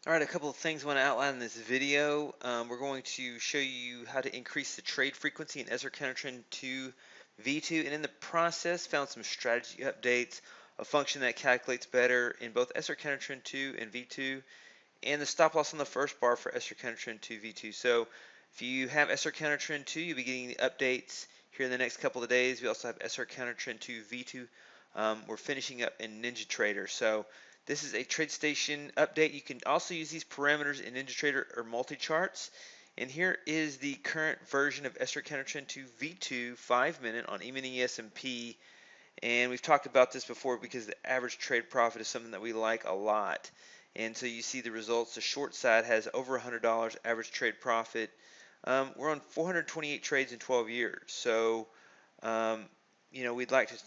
Alright, a couple of things I want to outline in this video. We're going to show you how to increase the trade frequency in S&P counter trend to V2, and in the process found some strategy updates, a function that calculates better in both S&P counter trend 2 and V2, and the stop loss on the first bar for S&P counter trend 2 V2. So if you have S&P counter trend 2, you'll be getting the updates here in the next couple of days. We also have S&P counter trend 2 V2. We're finishing up in NinjaTrader. So this is a TradeStation update. You can also use these parameters in NinjaTrader or multi-charts. And here is the current version of S&P counter trend 2 V2 5-minute on E-mini S&P. And we've talked about this before because the average trade profit is something that we like a lot. And so you see the results. The short side has over $100 average trade profit. We're on 428 trades in 12 years. So, we'd like to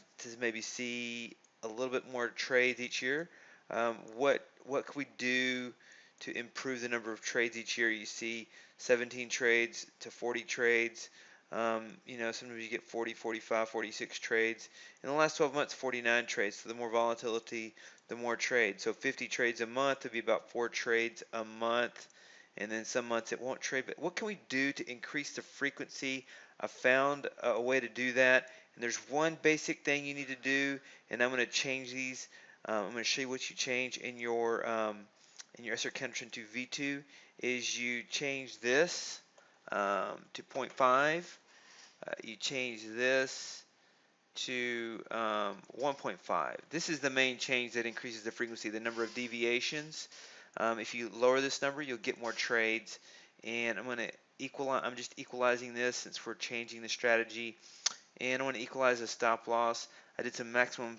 maybe see a little bit more trades each year. What can we do to improve the number of trades each year? You see 17 trades to 40 trades. Sometimes you get 40, 45, 46 trades. In the last 12 months, 49 trades. So the more volatility, the more trades. So 50 trades a month would be about 4 trades a month. And then some months it won't trade. But what can we do to increase the frequency? I found a way to do that. And there's one basic thing you need to do. And I'm going to change these. I'm going to show you what you change in your S&P counter trend to V2. Is you change this to zero point 0.5. You change this to 1.5. This is the main change that increases the frequency, the number of deviations. If you lower this number, you'll get more trades. And I'm just equalizing this since we're changing the strategy. And I want to equalize the stop loss. I did some maximum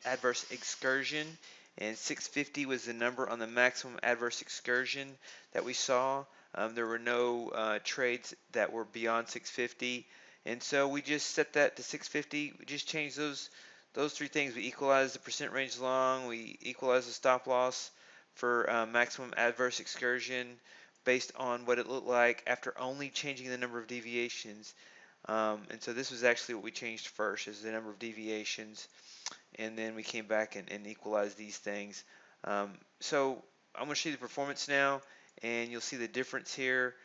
adverse excursion, and 650 was the number on the maximum adverse excursion that we saw. There were no trades that were beyond 650, and so we just set that to 650. We just changed those three things. We equalized the percent range long. We equalized the stop loss for maximum adverse excursion based on what it looked like after only changing the number of deviations. And so this was actually what we changed first, is the number of deviations, and then we came back and equalized these things. So I'm going to show you the performance now, and you'll see the difference here.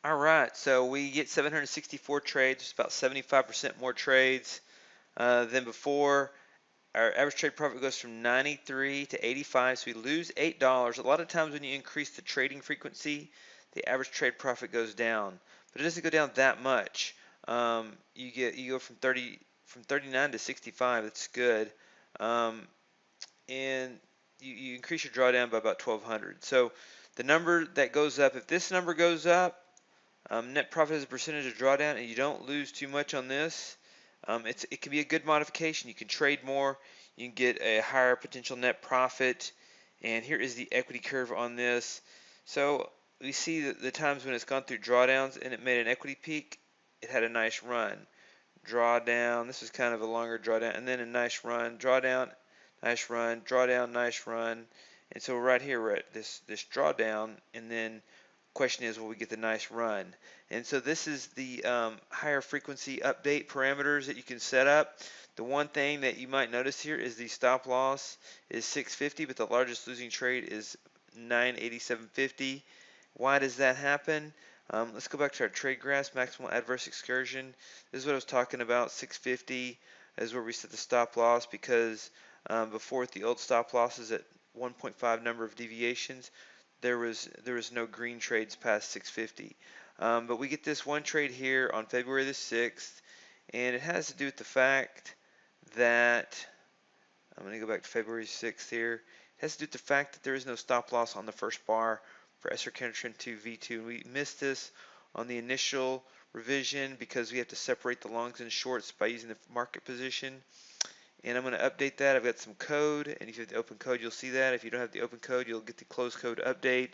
All right, so we get 764 trades, it's about 75% more trades than before. Our average trade profit goes from 93 to 85, so we lose $8. A lot of times when you increase the trading frequency, the average trade profit goes down, but it doesn't go down that much. You go from 39 to 65. That's good, and you increase your drawdown by about 1,200. So the number that goes up, if this number goes up, net profit as a percentage of drawdown, and you don't lose too much on this, it can be a good modification. You can trade more, you can get a higher potential net profit, and here is the equity curve on this. So we see the times when it's gone through drawdowns and it made an equity peak, it had a nice run. Drawdown, this is kind of a longer drawdown, and then a nice run, drawdown, nice run, drawdown, nice run. And so right here we're at this drawdown, and then question is, will we get the nice run? And so this is the higher frequency update parameters that you can set up. The one thing that you might notice here is the stop loss is 650, but the largest losing trade is 987.50. Why does that happen? Let's go back to our trade graphs, maximal adverse excursion. This is what I was talking about. 650 is where we set the stop loss, because before, with the old stop losses at 1.5 number of deviations, there was no green trades past 650. But we get this one trade here on February the 6th, and it has to do with the fact that, I'm going to go back to February 6th here, it has to do with the fact that there is no stop loss on the first bar for S&P counter trend 2 V2. And we missed this on the initial revision because we have to separate the longs and shorts by using the market position. And I'm going to update that. I've got some code, and if you have the open code, you'll see that. If you don't have the open code, you'll get the closed code update,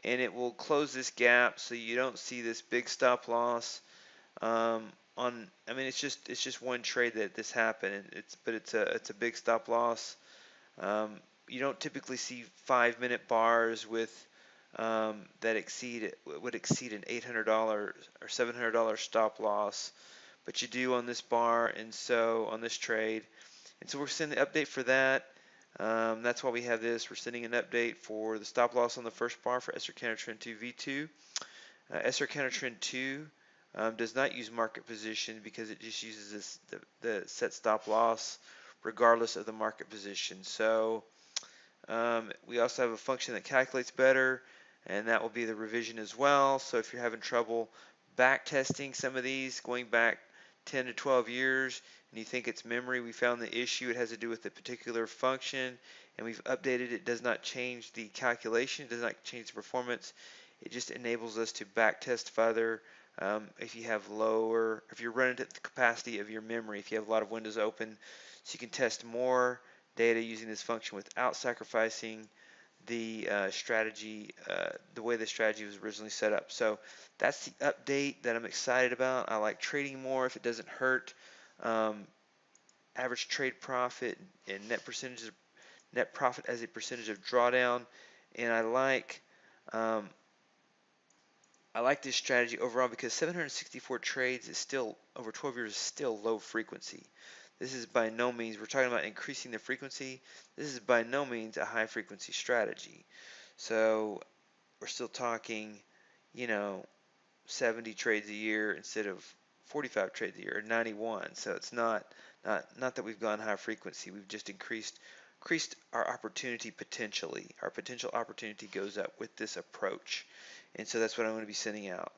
and it will close this gap so you don't see this big stop loss. It's just one trade that this happened, but it's a big stop loss. You don't typically see 5-minute bars with that would exceed an $800 or $700 stop loss, but you do on this bar, and so on this trade. And so we're seeing the update for that. That's why we have this. We're sending an update for the stop loss on the first bar for SR counter trend 2 V2. SR counter trend 2 does not use market position because it just uses the set stop loss regardless of the market position. So we also have a function that calculates better, and that will be the revision as well. So if you're having trouble back testing some of these, going back 10 to 12 years, and you think it's memory, we found the issue. It has to do with a particular function, and we've updated it. It does not change the calculation. It does not change the performance. It just enables us to back test further. If you have lower, if you're running at the capacity of your memory, if you have a lot of windows open, so you can test more data using this function without sacrificing the strategy, the way the strategy was originally set up. So that's the update that I'm excited about. I like trading more if it doesn't hurt average trade profit and net profit as a percentage of drawdown, and um, I like this strategy overall because 764 trades is still, over 12 years, is still low frequency. This is by no means, we're talking about increasing the frequency. This is by no means a high frequency strategy. So we're still talking, you know, 70 trades a year instead of 45 trades a year, or 91. So it's not that we've gone high frequency. We've just increased our opportunity potentially. Our potential opportunity goes up with this approach. And so that's what I'm going to be sending out.